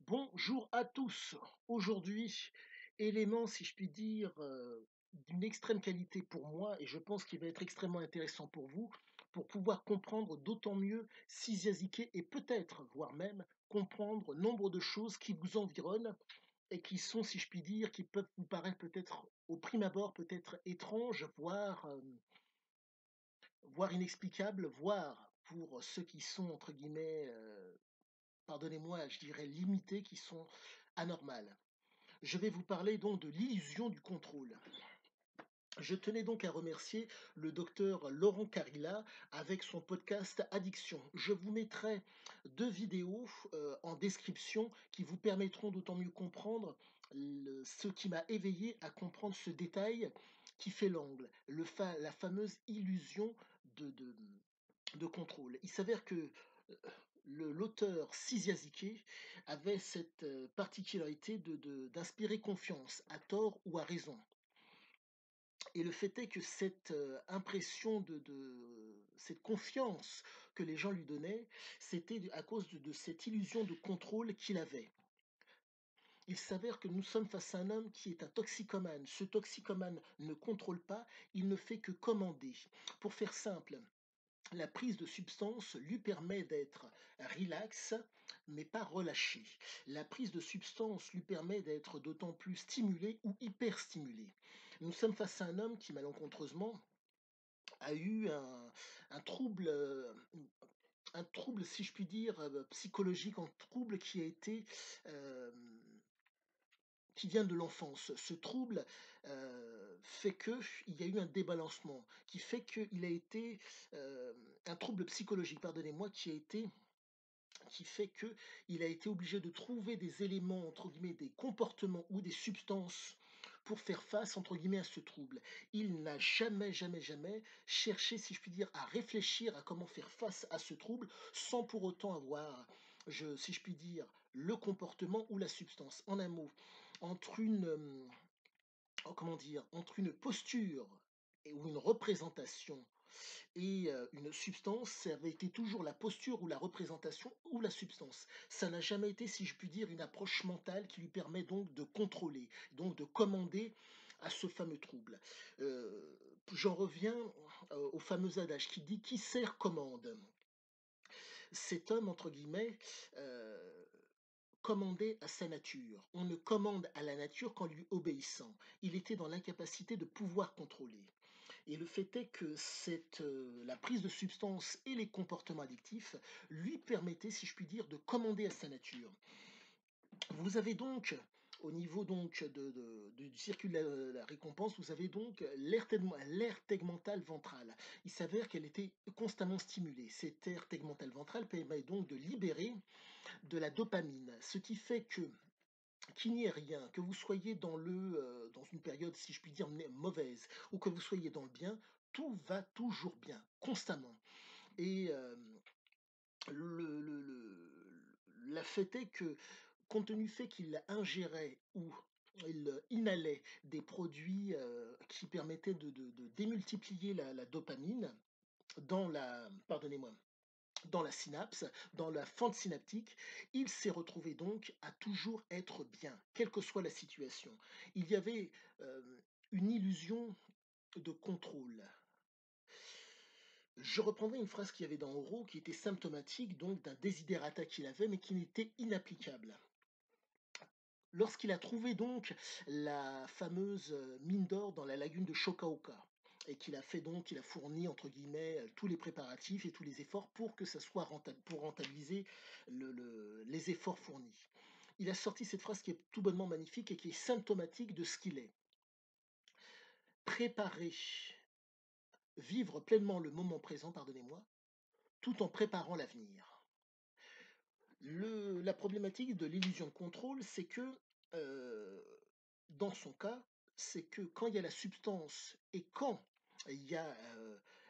Bonjour à tous. Aujourd'hui, élément, si je puis dire, d'une extrême qualité pour moi et je pense qu'il va être extrêmement intéressant pour vous, pour pouvoir comprendre d'autant mieux Siziaziké et peut-être, voire même, comprendre nombre de choses qui vous environnent et qui sont, si je puis dire, qui peuvent vous paraître peut-être au prime abord, peut-être étranges, voire inexplicables, voire pour ceux qui sont entre guillemets, pardonnez-moi, je dirais limités, qui sont anormales. Je vais vous parler donc de l'illusion du contrôle. Je tenais donc à remercier le docteur Laurent Carilla avec son podcast Addiction. Je vous mettrai deux vidéos en description qui vous permettront d'autant mieux comprendre ce qui m'a éveillé à comprendre ce détail qui fait l'angle, la fameuse illusion de contrôle. Il s'avère que euh, l'auteur Siziaziké avait cette particularité d'inspirer confiance, à tort ou à raison. Et le fait est que cette impression cette confiance que les gens lui donnaient, c'était à cause de cette illusion de contrôle qu'il avait. Il s'avère que nous sommes face à un homme qui est un toxicomane. Ce toxicomane ne contrôle pas, il ne fait que commander. Pour faire simple, la prise de substance lui permet d'être relax, mais pas relâché. La prise de substance lui permet d'être d'autant plus stimulé ou hyperstimulé. Nous sommes face à un homme qui, malencontreusement, a eu un trouble, si je puis dire, psychologique, un trouble qui a été euh, qui vient de l'enfance. Ce trouble fait que il y a eu un débalancement, qui fait qu'il a été un trouble psychologique, pardonnez-moi, qui fait que il a été obligé de trouver des éléments, entre guillemets, des comportements ou des substances pour faire face, entre guillemets, à ce trouble. Il n'a jamais, jamais, jamais cherché, si je puis dire, à réfléchir à comment faire face à ce trouble sans pour autant avoir, si je puis dire, le comportement ou la substance. En un mot, entre comment dire, entre une posture ou une représentation et une substance, ça avait été toujours la posture ou la représentation ou la substance. Ça n'a jamais été, si je puis dire, une approche mentale qui lui permet donc de contrôler, donc de commander à ce fameux trouble. J'en reviens au fameux adage qui dit qui sert commande. Cet homme, entre guillemets, commandait à sa nature. On ne commande à la nature qu'en lui obéissant. Il était dans l'incapacité de pouvoir contrôler. Et le fait est que la prise de substance et les comportements addictifs lui permettaient, si je puis dire, de commander à sa nature. Vous avez donc, au niveau donc du circuit de la récompense, vous avez donc l'aire tegmentale ventrale. Il s'avère qu'elle était constamment stimulée. Cette aire tegmentale ventrale permet donc de libérer de la dopamine, ce qui fait que qu'il n'y ait rien, que vous soyez dans une période, si je puis dire, mauvaise, ou que vous soyez dans le bien, tout va toujours bien, constamment. Et la fait est que, compte tenu du fait qu'il ingérait ou il inhalait des produits qui permettaient de démultiplier la dopamine pardonnez-moi, dans la synapse, dans la fente synaptique, il s'est retrouvé donc à toujours être bien, quelle que soit la situation. Il y avait une illusion de contrôle. Je reprendrai une phrase qu'il y avait dans Oro qui était symptomatique donc d'un desiderata qu'il avait mais qui n'était inapplicable. Lorsqu'il a trouvé donc la fameuse mine d'or dans la lagune de Shokaoka et qu'il a fourni entre guillemets tous les préparatifs et tous les efforts pour que ça soit rentable, pour rentabiliser les efforts fournis. Il a sorti cette phrase qui est tout bonnement magnifique et qui est symptomatique de ce qu'il est. Préparer, vivre pleinement le moment présent, pardonnez-moi, tout en préparant l'avenir. La problématique de l'illusion de contrôle, c'est que euh, dans son cas, c'est que quand il y a la substance et quand il y a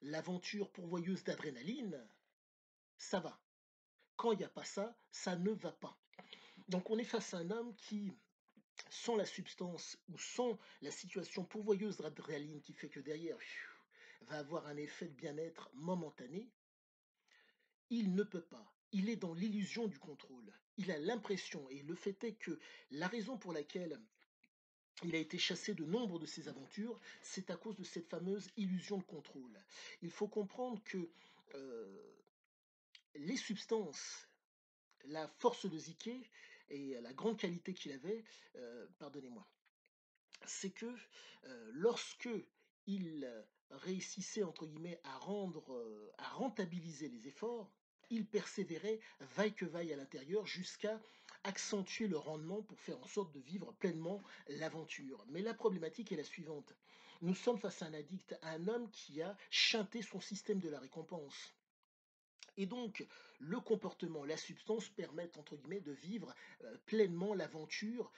l'aventure pourvoyeuse d'adrénaline, ça va. Quand il n'y a pas ça, ça ne va pas. Donc on est face à un homme qui, sans la substance ou sans la situation pourvoyeuse d'adrénaline qui fait que derrière, va avoir un effet de bien-être momentané, il ne peut pas. il est dans l'illusion du contrôle. Il a l'impression, et le fait est que la raison pour laquelle il a été chassé de nombre de ses aventures, c'est à cause de cette fameuse illusion de contrôle. Il faut comprendre que euh, les substances, la force de Ziké et la grande qualité qu'il avait, pardonnez-moi, c'est que lorsque il réussissait entre guillemets à rendre, à rentabiliser les efforts, il persévérait vaille que vaille à l'intérieur jusqu'à accentuer le rendement pour faire en sorte de vivre pleinement l'aventure. Mais la problématique est la suivante. Nous sommes face à un addict, à un homme qui a chanté son système de la récompense. Et donc, le comportement, la substance permettent, entre guillemets, de vivre pleinement l'aventure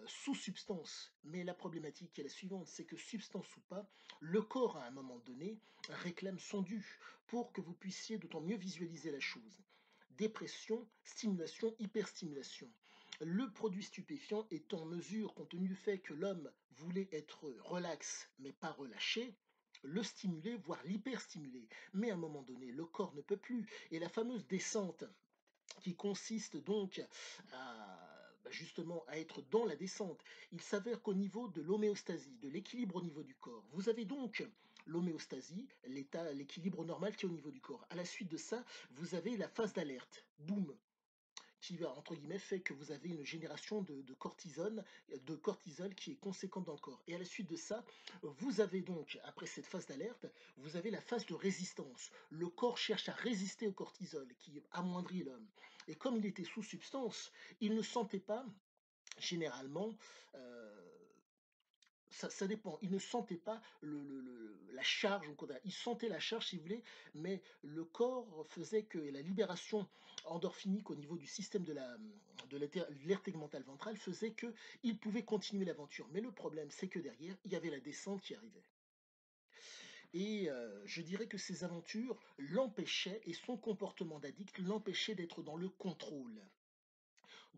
sous substance. Mais la problématique est la suivante, c'est que substance ou pas, le corps, à un moment donné, réclame son dû pour que vous puissiez d'autant mieux visualiser la chose. Dépression, stimulation, hyperstimulation. Le produit stupéfiant est en mesure, compte tenu du fait que l'homme voulait être relax mais pas relâché, le stimuler, voire l'hyperstimuler. Mais à un moment donné, le corps ne peut plus. Et la fameuse descente qui consiste donc justement à être dans la descente, il s'avère qu'au niveau de l'homéostasie, de l'équilibre au niveau du corps, vous avez donc l'homéostasie, l'état, l'équilibre normal qui est au niveau du corps. À la suite de ça, vous avez la phase d'alerte. Boum, qui va, entre guillemets, fait que vous avez une génération de cortisol qui est conséquente dans le corps. Et à la suite de ça, vous avez donc, après cette phase d'alerte, vous avez la phase de résistance. Le corps cherche à résister au cortisol qui amoindrit l'homme. Et comme il était sous substance, il ne sentait pas généralement ça dépend. Il ne sentait pas la charge, il sentait la charge, si vous voulez, mais le corps faisait que la libération endorphinique au niveau du système de l'aire tegmentale ventrale faisait qu'il pouvait continuer l'aventure. Mais le problème, c'est que derrière, il y avait la descente qui arrivait. Et je dirais que ces aventures l'empêchaient, et son comportement d'addict l'empêchait d'être dans le contrôle.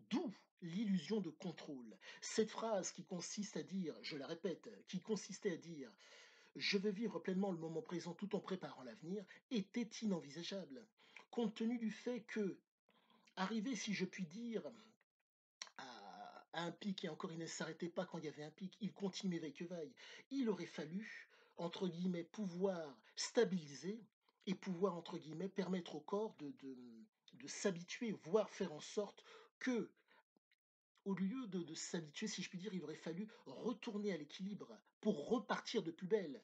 D'où l'illusion de contrôle. Cette phrase qui consiste à dire, je la répète, qui consistait à dire je veux vivre pleinement le moment présent tout en préparant l'avenir était inenvisageable, compte tenu du fait que, arriver, si je puis dire, à un pic, et encore il ne s'arrêtait pas quand il y avait un pic, il continuait veille que vaille, il aurait fallu, entre guillemets, pouvoir stabiliser et pouvoir, entre guillemets, permettre au corps de s'habituer, voire faire en sorte que au lieu de s'habituer, si je puis dire, il aurait fallu retourner à l'équilibre pour repartir de plus belle.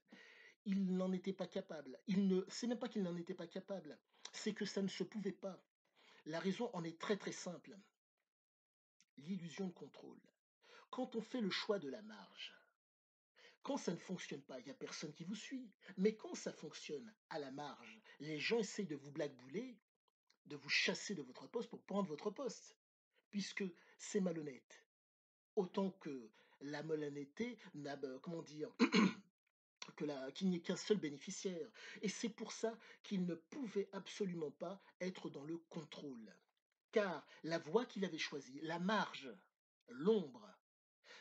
Il n'en était pas capable. C'est même pas qu'il n'en était pas capable, c'est que ça ne se pouvait pas. La raison en est très très simple. L'illusion de contrôle. Quand on fait le choix de la marge, quand ça ne fonctionne pas, il n'y a personne qui vous suit. Mais quand ça fonctionne à la marge, les gens essayent de vous blackbouler, de vous chasser de votre poste pour prendre votre poste, puisque c'est malhonnête. Autant que la malhonnêteté n'a, comment dire, qu'il n'y ait qu'un seul bénéficiaire. Et c'est pour ça qu'il ne pouvait absolument pas être dans le contrôle. Car la voie qu'il avait choisie, la marge, l'ombre,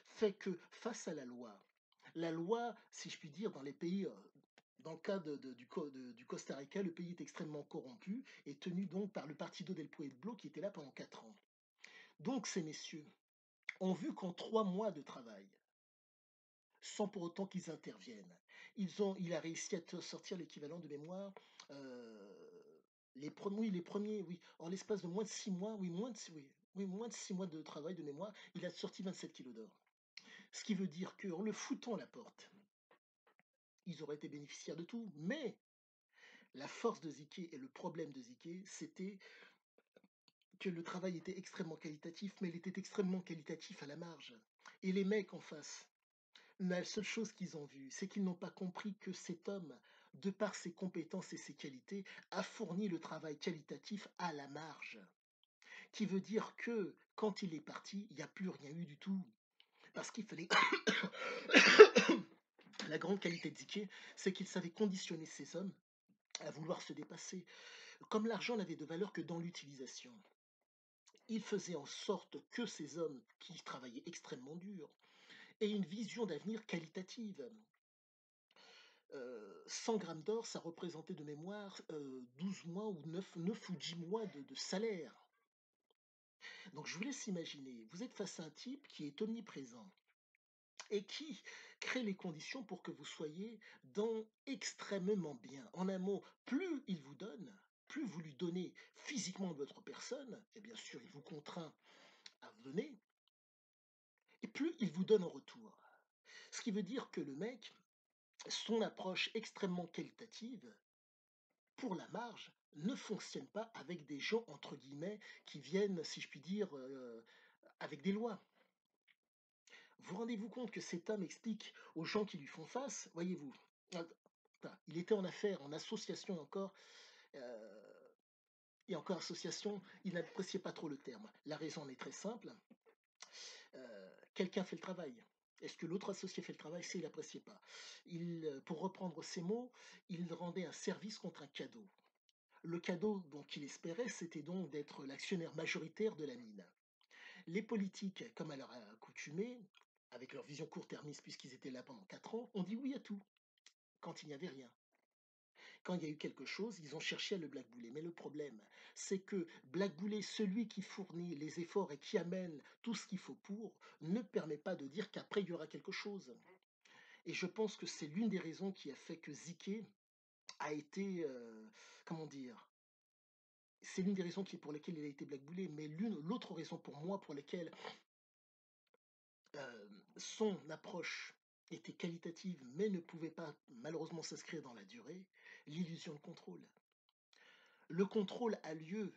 fait que face à la loi, si je puis dire, dans les pays, dans le cas du Costa Rica, le pays est extrêmement corrompu et tenu donc par le Partido del Pueblo qui était là pendant 4 ans. Donc ces messieurs ont vu qu'en 3 mois de travail, sans pour autant qu'ils interviennent. Il a réussi à te sortir l'équivalent de mémoire, les premiers, oui, en l'espace de moins de 6 mois, oui, moins de 6 mois de travail de mémoire, il a sorti 27 kilos d'or. Ce qui veut dire qu'en le foutant à la porte, ils auraient été bénéficiaires de tout, mais la force de Ziké et le problème de Ziké, c'était que le travail était extrêmement qualitatif, mais il était extrêmement qualitatif à la marge. Et les mecs en face, la seule chose qu'ils ont vue, c'est qu'ils n'ont pas compris que cet homme, de par ses compétences et ses qualités, a fourni le travail qualitatif à la marge. Qui veut dire que quand il est parti, il n'y a plus rien eu du tout. Parce qu'il fallait. La grande qualité de Dickey, c'est qu'il savait conditionner ses hommes à vouloir se dépasser. Comme l'argent n'avait de valeur que dans l'utilisation, il faisait en sorte que ces hommes, qui travaillaient extrêmement dur, aient une vision d'avenir qualitative. 100 grammes d'or, ça représentait de mémoire, 12 mois ou 9 ou 10 mois de salaire. Donc je vous laisse imaginer, vous êtes face à un type qui est omniprésent et qui crée les conditions pour que vous soyez dans extrêmement bien. En un mot, plus il vous donne, plus vous lui donnez physiquement de votre personne, et bien sûr, il vous contraint à vous donner, et plus il vous donne en retour. Ce qui veut dire que le mec, son approche extrêmement qualitative, pour la marge, ne fonctionne pas avec des gens, entre guillemets, qui viennent, si je puis dire, avec des lois. Vous rendez-vous compte que cet homme explique aux gens qui lui font face, voyez-vous, ah, enfin, il était en affaires, en association encore, euh, et encore association, il n'appréciait pas trop le terme. La raison en est très simple, quelqu'un fait le travail. Est-ce que l'autre associé fait le travail? C'est il n'appréciait pas. Pour reprendre ses mots, il rendait un service contre un cadeau. Le cadeau dont il espérait, c'était donc d'être l'actionnaire majoritaire de la mine. Les politiques, comme à leur accoutumée, avec leur vision court-termiste puisqu'ils étaient là pendant 4 ans, ont dit oui à tout, quand il n'y avait rien. Quand il y a eu quelque chose, ils ont cherché à le blackbouler. Mais le problème, c'est que blackbouler celui qui fournit les efforts et qui amène tout ce qu'il faut pour, ne permet pas de dire qu'après il y aura quelque chose. Et je pense que c'est l'une des raisons qui a fait que Ziké a été, comment dire, c'est l'une des raisons pour lesquelles il a été blackboulé, mais l'autre raison pour moi pour lesquelles son approche était qualitative, mais ne pouvait pas malheureusement s'inscrire dans la durée, l'illusion de contrôle. Le contrôle a lieu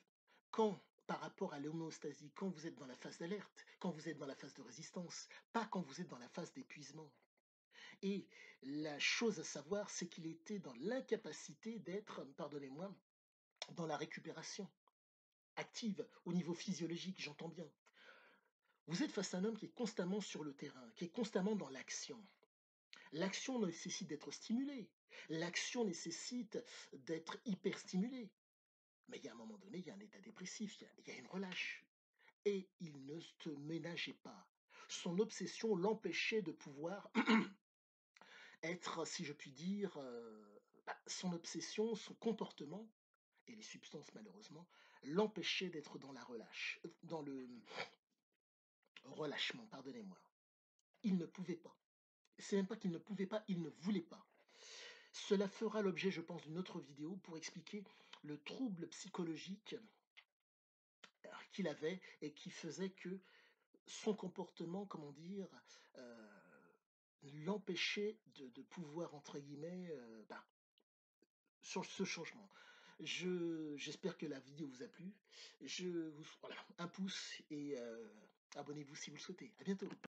quand, par rapport à l'homéostasie, quand vous êtes dans la phase d'alerte, quand vous êtes dans la phase de résistance, pas quand vous êtes dans la phase d'épuisement. Et la chose à savoir, c'est qu'il était dans l'incapacité d'être, pardonnez-moi, dans la récupération active au niveau physiologique, j'entends bien. Vous êtes face à un homme qui est constamment sur le terrain, qui est constamment dans l'action. L'action nécessite d'être stimulée. L'action nécessite d'être hyper stimulée. Mais il y a un moment donné, il y a un état dépressif, il y a une relâche. Et il ne se ménageait pas. Son obsession l'empêchait de pouvoir être, si je puis dire, son obsession, son comportement, et les substances malheureusement, l'empêchaient d'être dans la relâche, dans le relâchement, pardonnez-moi. Il ne pouvait pas. C'est même pas qu'il ne pouvait pas, il ne voulait pas. Cela fera l'objet, je pense, d'une autre vidéo pour expliquer le trouble psychologique qu'il avait et qui faisait que son comportement, comment dire, l'empêchait de pouvoir, entre guillemets, sur ce changement. J'espère que la vidéo vous a plu. Voilà, un pouce et abonnez-vous si vous le souhaitez. À bientôt.